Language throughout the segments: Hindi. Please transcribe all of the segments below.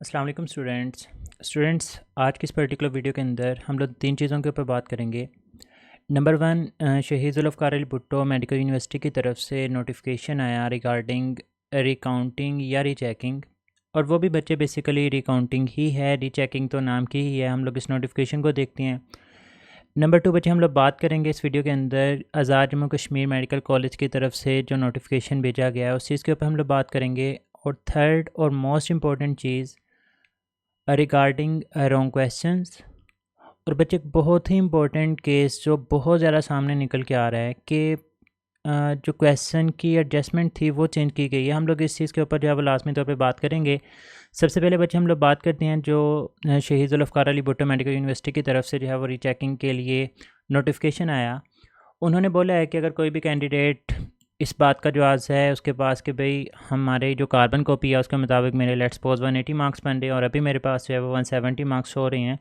अस्सलाम वालेकुम स्टूडेंट्स आज की इस पर्टिकुलर वीडियो के अंदर हम लोग तीन चीज़ों के ऊपर बात करेंगे। नंबर वन, शहीद जुल्फ़िकार अली भुट्टो मेडिकल यूनिवर्सिटी की तरफ से नोटिफिकेशन आया रिगार्डिंग रिकाउंटिंग या रीचेकिंग, और वो भी बच्चे बेसिकली रिकाउंटिंग ही है, रीचेकिंग तो नाम की ही है। हम लोग इस नोटिफिकेशन को देखते हैं। नंबर टू बच्चे, हम लोग बात करेंगे इस वीडियो के अंदर आज़ाद जम्मू कश्मीर मेडिकल कॉलेज की तरफ से जो नोटिफिकेशन भेजा गया है उस चीज़ के ऊपर हम लोग बात करेंगे। और थर्ड और मोस्ट इम्पॉर्टेंट चीज़ रिगार्डिंग रॉन्ग क्वेश्चंस। और बच्चे एक बहुत ही इंपॉर्टेंट केस जो बहुत ज़्यादा सामने निकल के आ रहा है कि जो क्वेश्चन की एडजस्टमेंट थी वो चेंज की गई है। हम लोग इस चीज़ के ऊपर जो है वो लाजमी तौर पे बात करेंगे। सबसे पहले बच्चे हम लोग बात करते हैं जो शहीद जुल्फ़िकार अली भुट्टो मेडिकल यूनिवर्सिटी की तरफ से जो है वो रीचेकिंग के लिए नोटिफिकेशन आया। उन्होंने बोला है कि अगर कोई भी कैंडिडेट इस बात का जवाब है उसके पास कि भाई हमारे जो कार्बन कॉपी है उसके मुताबिक मेरे लेट्स सपोज 180 मार्क्स बन रहे हैं और अभी मेरे पास जो है वो 170 मार्क्स हो रहे हैं,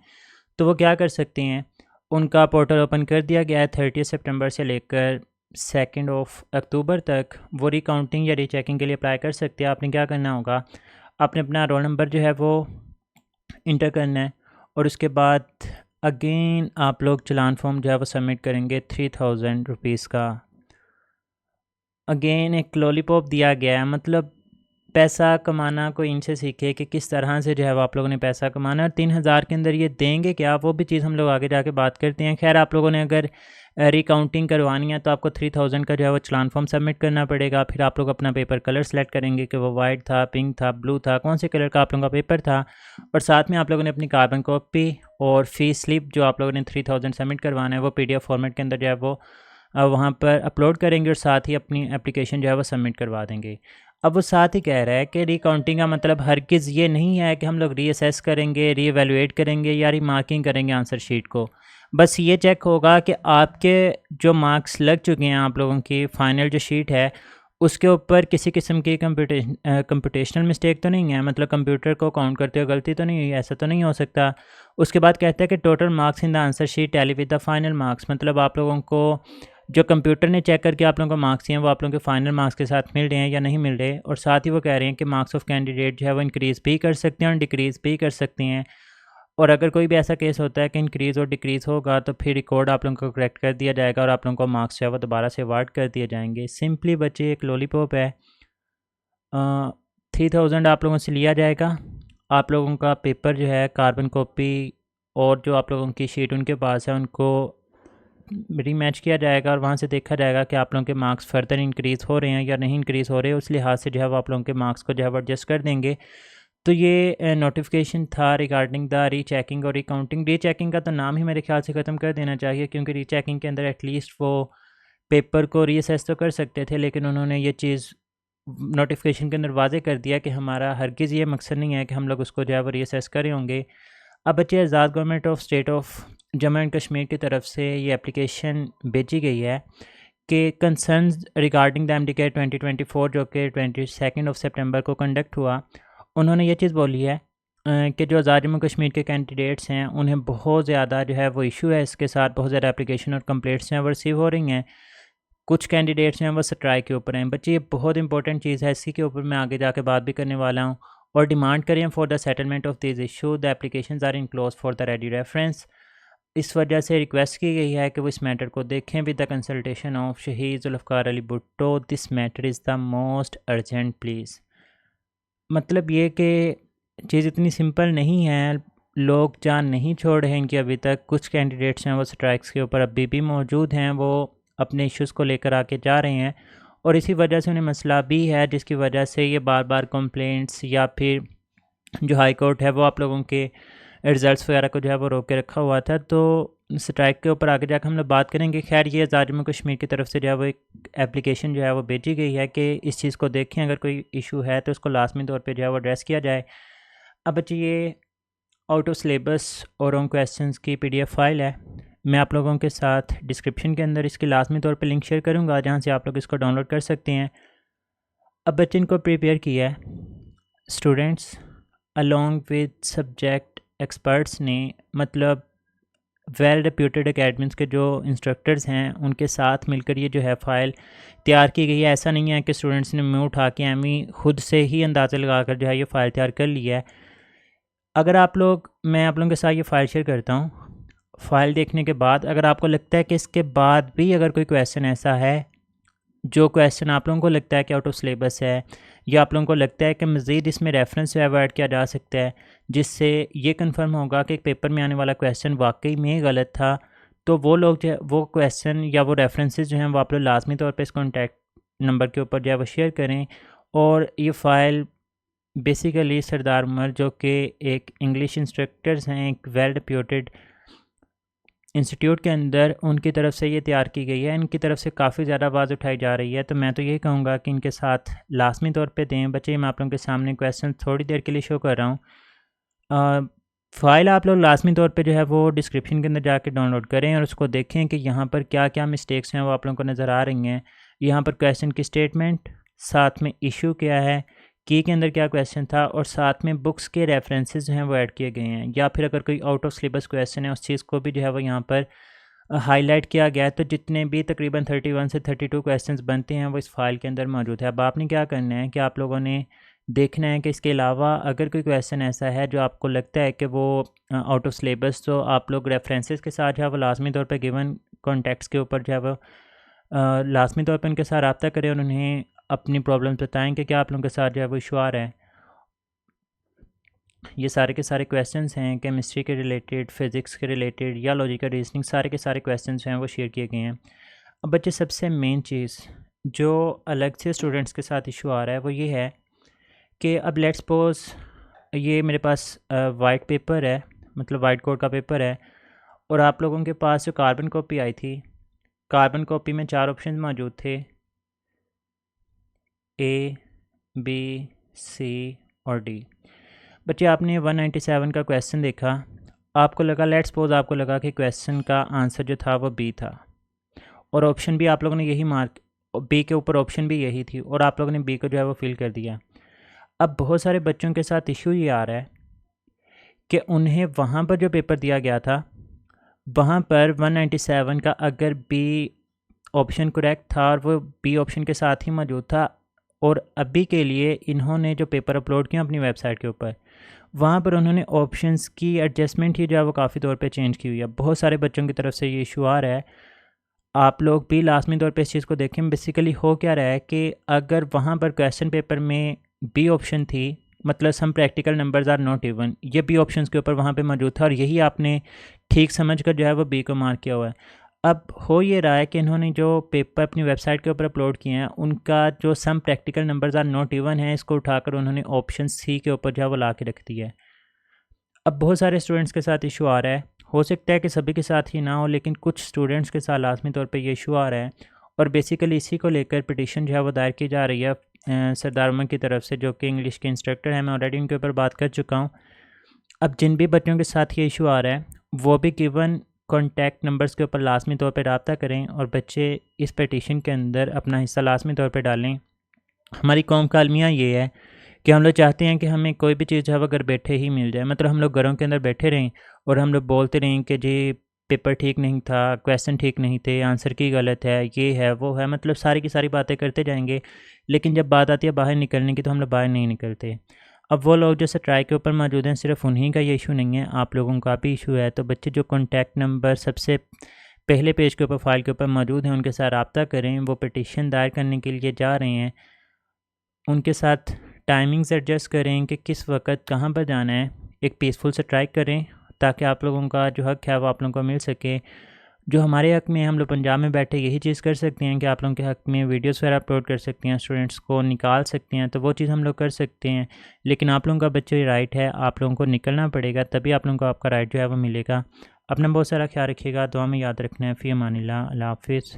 तो वो क्या कर सकते हैं। उनका पोर्टल ओपन कर दिया गया है 30 सितंबर से लेकर 2 अक्टूबर तक। वो रिकाउंटिंग या रीचेकिंग के लिए अप्लाई कर सकते हैं। आपने क्या करना होगा, आपने अपना रोल नंबर जो है वो इंटर करना है और उसके बाद अगेन आप लोग चलान फॉर्म जो है वो सबमिट करेंगे 3000 रुपीज़ का। अगेन एक लॉलीपॉप दिया गया है, मतलब पैसा कमाना कोई इनसे सीखे कि किस तरह से जो है वो आप लोगों ने पैसा कमाना है। और 3000 के अंदर ये देंगे क्या, वो भी चीज़ हम लोग आगे जाके बात करते हैं। खैर, आप लोगों ने अगर रिकाउंटिंग करवानी है तो आपको 3000 का जो है वो चलान फॉर्म सबमिट करना पड़ेगा। फिर आप लोग अपना पेपर कलर सेलेक्ट करेंगे कि वो वाइट था, पिंक था, ब्लू था, कौन से कलर का आप लोगों का पेपर था। और साथ में आप लोगों ने अपनी कार्बन कॉपी और फीस स्लिप जो आप लोगों ने 3000 सबमिट करवाना है वो PDF फॉर्मेट के अंदर जो है वो वहाँ पर अपलोड करेंगे और साथ ही अपनी एप्लीकेशन जो है वो सबमिट करवा देंगे। अब वो साथ ही कह रहा है कि रिकाउंटिंग का मतलब हरगिज़ ये नहीं है कि हम लोग रीअसेस करेंगे, रीएवैल्यूएट करेंगे या रीमार्किंग करेंगे आंसर शीट को। बस ये चेक होगा कि आपके जो मार्क्स लग चुके हैं, आप लोगों की फ़ाइनल जो शीट है उसके ऊपर किसी किस्म की कंप्यूटेशनल मिस्टेक तो नहीं है, मतलब कंप्यूटर को काउंट करते हुए गलती तो नहीं हुई, ऐसा तो नहीं हो सकता। उसके बाद कहता है कि total marks in the answer sheet tally with the final marks, मतलब आप लोगों को जो कंप्यूटर ने चेक करके आप लोगों को मार्क्स दिए हैं वो आप लोगों के फाइनल मार्क्स के साथ मिल रहे हैं या नहीं मिल रहे। और साथ ही वो कह रहे हैं कि मार्क्स ऑफ कैंडिडेट जो है वो इंक्रीज़ भी कर सकते हैं और डिक्रीज़ भी कर सकते हैं। और अगर कोई भी ऐसा केस होता है कि इंक्रीज़ और डिक्रीज़ होगा तो फिर रिकॉर्ड आप लोगों को करेक्ट कर दिया जाएगा और आप लोगों को मार्क्स जो है वो दोबारा से अवार्ड कर दिए जाएंगे। सिंपली बच्चे एक लॉलीपॉप है। 3000 आप लोगों से लिया जाएगा। आप लोगों का पेपर जो है, कार्बन कॉपी और जो आप लोगों की शीट उनके पास है उनको रीमैच किया जाएगा और वहाँ से देखा जाएगा कि आप लोगों के मार्क्स फर्दर इंक्रीज़ हो रहे हैं या नहीं इंक्रीज़ हो रहे। उस लिहाज से जो है वो आप लोगों के मार्क्स को जो है वो एडजस्ट कर देंगे। तो ये नोटिफिकेशन था रिगार्डिंग द रीचेकिंग और रिकाउंटिंग। रीचेकिंग का तो नाम ही मेरे ख्याल से ख़त्म कर देना चाहिए, क्योंकि रीचेकिंग के अंदर एटलीस्ट वो पेपर को रीअसेस तो कर सकते थे, लेकिन उन्होंने ये चीज़ नोटिफिकेशन के अंदर वाजे कर दिया कि हमारा हरगिज़ ये मकसद नहीं है कि हम लोग उसको जो है वो रीअसेस करे होंगे। अब बच्चे, Azad government of state of Jammu and Kashmir की तरफ से ये एप्लीकेशन भेजी गई है कि कंसर्न्स रिगार्डिंग द MDCAT 2024 जो कि 22 सितंबर को कंडक्ट हुआ, उन्होंने ये चीज़ बोली है कि जो आज़ाद जम्मू कश्मीर के कैंडिडेट्स हैं उन्हें बहुत ज़्यादा जो है वो इशू है, इसके साथ बहुत ज़्यादा एप्लीकेशन और कंप्लेंट्स हैं वो रिसीव हो रही हैं। कुछ कैंडिडेट्स हैं वो स्ट्राइक के ऊपर हैं। बच्चे, ये बहुत इंपॉर्टेंट चीज़ है, इसी के ऊपर मैं आगे जाके बात भी करने वाला हूँ। और डिमांड करें for the settlement of this issue, the applications are enclose for the ready reference. इस वजह से रिक्वेस्ट की गई है कि वो इस मैटर को देखें with the consultation of Shaheed Zulfikar Ali Bhutto. This matter is the most urgent please. मतलब ये कि चीज़ इतनी सिंपल नहीं है, लोग जान नहीं छोड़ रहे हैं कि अभी तक कुछ कैंडिडेट्स हैं वो स्ट्राइक्स के ऊपर अभी भी मौजूद हैं, वो अपने इश्यूज़ को लेकर आके जा रहे हैं और इसी वजह से उन्हें मसला भी है, जिसकी वजह से ये बार बार कंप्लेंट्स या फिर जो हाई कोर्ट है वो आप लोगों के रिज़ल्ट्स वगैरह को जो है वो रोक के रखा हुआ था। तो स्ट्राइक के ऊपर आगे जाकर हम लोग बात करेंगे। खैर, ये आज़ाद जम्मू कश्मीर की तरफ से जो है वो एक एप्लीकेशन जो है वो भेजी गई है कि इस चीज़ को देखें, अगर कोई इशू है तो उसको लाजमी तौर पे जो है वो एड्रेस किया जाए। अब बच्चे, ये आउट ऑफ सिलेबस और ऑन क्वेश्चंस की PDF फाइल है। मैं आप लोगों के साथ डिस्क्रिप्शन के अंदर इसकी लाजमी तौर पे लिंक शेयर करूँगा जहाँ से आप लोग इसको डाउनलोड कर सकते हैं। अब बच्चे, इनको प्रिपेयर किया है students along with subject experts ने, मतलब वेल रेप्यूटेड एकेडमीज़ के जो इंस्ट्रक्टर्स हैं उनके साथ मिलकर ये जो है फ़ाइल तैयार की गई है। ऐसा नहीं है कि स्टूडेंट्स ने मुँह उठा के एम ही खुद से ही अंदाज़ा लगा कर जो है ये फ़ाइल तैयार कर लिया है। अगर आप लोग, मैं आप लोगों के साथ ये फ़ाइल शेयर करता हूँ। फ़ाइल देखने के बाद अगर आपको लगता है कि इसके बाद भी अगर कोई क्वेश्चन ऐसा है, जो क्वेश्चन आप लोगों को लगता है कि आउट ऑफ सिलेबस है, या आप लोगों को लगता है कि मज़ीद इसमें रेफरेंस जो है वो ऐड किया जा सकता है, जिससे ये कंफर्म होगा कि पेपर में आने वाला क्वेश्चन वाकई में गलत था, तो वो लोग जो है वो क्वेश्चन या वो रेफरेंसेस जो हैं वो आप लोग लाजमी तौर पे इस कॉन्टैक्ट नंबर के ऊपर जो है वो शेयर करें। और ये फ़ाइल बेसिकली सरदार उमर, जो कि एक इंग्लिश इंस्ट्रक्टर्स हैं एक वेल रिप्यूटेड इंस्टीट्यूट के अंदर, उनकी तरफ से ये तैयार की गई है। इनकी तरफ से काफ़ी ज़्यादा आवाज़ उठाई जा रही है, तो मैं तो यही कहूँगा कि इनके साथ लाजमी तौर पे दें। बच्चे, मैं आप लोगों के सामने क्वेश्चन थोड़ी देर के लिए शो कर रहा हूँ। फ़ाइल आप लोग लाजमी तौर पे जो है वो डिस्क्रिप्शन के अंदर जाके डाउनलोड करें और उसको देखें कि यहाँ पर क्या क्या मिस्टेक्स हैं वो आप लोगों को नज़र आ रही हैं। यहाँ पर क्वेश्चन की स्टेटमेंट, साथ में इशू क्या है, की के अंदर क्या क्वेश्चन था, और साथ में बुक्स के रेफरेंसेस जो हैं वो ऐड किए गए हैं। या फिर अगर कोई आउट ऑफ सिलेबस क्वेश्चन है, उस चीज़ को भी जो है वो यहाँ पर हाईलाइट किया गया है। तो जितने भी तकरीबन 31 से 32 क्वेश्चंस बनते हैं वो इस फाइल के अंदर मौजूद है। अब आपने क्या करना है कि आप लोगों ने देखना है कि इसके अलावा अगर कोई क्वेश्चन ऐसा है जो आपको लगता है कि वो आउट ऑफ सिलेबस, तो आप लोग रेफरेंसेस के साथ जो है वो लाजमी तौर पर गिवन कॉन्टेक्स्ट के ऊपर जो है वो लाजमी तौर पर उनके साथ रब्ता करें और उन्हें अपनी प्रॉब्लम बताएं कि क्या आप लोगों के साथ जो है वो इशू आ रहा है। ये सारे के सारे क्वेश्चंस हैं केमिस्ट्री के रिलेटेड, फ़िज़िक्स के रिलेटेड या लॉजिकल रीजनिंग, सारे के सारे क्वेश्चंस हैं वो शेयर किए गए हैं। अब बच्चे, सबसे मेन चीज़ जो अलग से स्टूडेंट्स के साथ इशू आ रहा है वो ये है कि अब लेट्स सपोज ये मेरे पास वाइट पेपर है, मतलब वाइट कोड का पेपर है, और आप लोगों के पास जो कार्बन कॉपी आई थी, कार्बन कॉपी में 4 ऑप्शन मौजूद थे, ए, बी, सी और डी। बच्चे, आपने 197 का क्वेश्चन देखा, आपको लगा, लेट्स सपोज आपको लगा कि क्वेश्चन का आंसर जो था वो बी था, और ऑप्शन भी आप लोगों ने यही मार्क, बी के ऊपर ऑप्शन भी यही थी, और आप लोगों ने बी को जो है वो फिल कर दिया। अब बहुत सारे बच्चों के साथ इशू ये आ रहा है कि उन्हें वहाँ पर जो पेपर दिया गया था, वहाँ पर 197 का अगर बी ऑप्शन करेक्ट था और वो बी ऑप्शन के साथ ही मौजूद था, और अभी के लिए इन्होंने जो पेपर अपलोड किया अपनी वेबसाइट के ऊपर, वहाँ पर उन्होंने ऑप्शंस की एडजस्टमेंट ही जो है वो काफ़ी तौर पे चेंज की हुई है। बहुत सारे बच्चों की तरफ से ये इशू आ रहा है। आप लोग भी लाजमी तौर पे इस चीज़ को देखें। बेसिकली हो क्या रहा है कि अगर वहाँ पर क्वेश्चन पेपर में बी ऑप्शन थी, मतलब some practical numbers are not even, ये बी ऑप्शंस के ऊपर वहाँ पे मौजूद था, और यही आपने ठीक समझ कर जो है वो बी को मार्क किया हुआ है। अब हो ये रहा है कि इन्होंने जो पेपर अपनी वेबसाइट के ऊपर अपलोड किए हैं, उनका जो some practical numbers are not even है, इसको उठाकर उन्होंने ऑप्शन सी के ऊपर जो है वो ला के रख दिया है। अब बहुत सारे स्टूडेंट्स के साथ इशू आ रहा है, हो सकता है कि सभी के साथ ही ना हो, लेकिन कुछ स्टूडेंट्स के साथ लाजमी तौर पे ये इशू आ रहा है, और बेसिकली इसी को लेकर पिटीशन जो है वो दायर की जा रही है सरदार उमर की तरफ से, जो कि इंग्लिश के इंस्ट्रक्टर हैं। मैं ऑलरेडी उनके ऊपर बात कर चुका हूँ। अब जिन भी बच्चों के साथ ये इशू आ रहा है, वो भी गिवन कॉन्टैक्ट नंबर्स के ऊपर लाजमी तौर पर रब्ता करें, और बच्चे इस पिटीशन के अंदर अपना हिस्सा लाजमी तौर पर डालें। हमारी कौम का अलमिया ये है कि हम लोग चाहते हैं कि हमें कोई भी चीज़ है वो घर बैठे ही मिल जाए, मतलब हम लोग घरों के अंदर बैठे रहें और हम लोग बोलते रहें कि जी पेपर ठीक नहीं था, क्वेश्चन ठीक नहीं थे, आंसर की गलत है, ये है वो है, मतलब सारी की सारी बातें करते जाएंगे, लेकिन जब बात आती है बाहर निकलने की तो हम लोग बाहर नहीं निकलते। अब वो लोग जो स्ट्राइक के ऊपर मौजूद हैं, सिर्फ उन्हीं का ये इशू नहीं है, आप लोगों का भी इशू है। तो बच्चे जो कॉन्टैक्ट नंबर सबसे पहले पेज के ऊपर फाइल के ऊपर मौजूद हैं, उनके साथ रब्ता करें। वो पिटीशन दायर करने के लिए जा रहे हैं, उनके साथ टाइमिंग्स एडजस्ट करें कि किस वक्त कहाँ पर जाना है। एक पीसफुल स्ट्राइक करें ताकि आप लोगों का जो हक़ है वो आप लोगों को मिल सके। जो हमारे हक़ में, हम लोग पंजाब में बैठे यही चीज़ कर सकते हैं कि आप लोगों के हक़ में वीडियोस वगैरह अपलोड कर सकते हैं, स्टूडेंट्स को निकाल सकते हैं, तो वो चीज़ हम लोग कर सकते हैं। लेकिन आप लोगों का बच्चे राइट है, आप लोगों को निकलना पड़ेगा, तभी आप लोगों को आपका राइट जो है वो मिलेगा। अपना बहुत सारा ख्याल रखिएगा, दुआ में याद रखना है। फ़ी अमानिल्लाह, अल्लाह हाफ़िज़।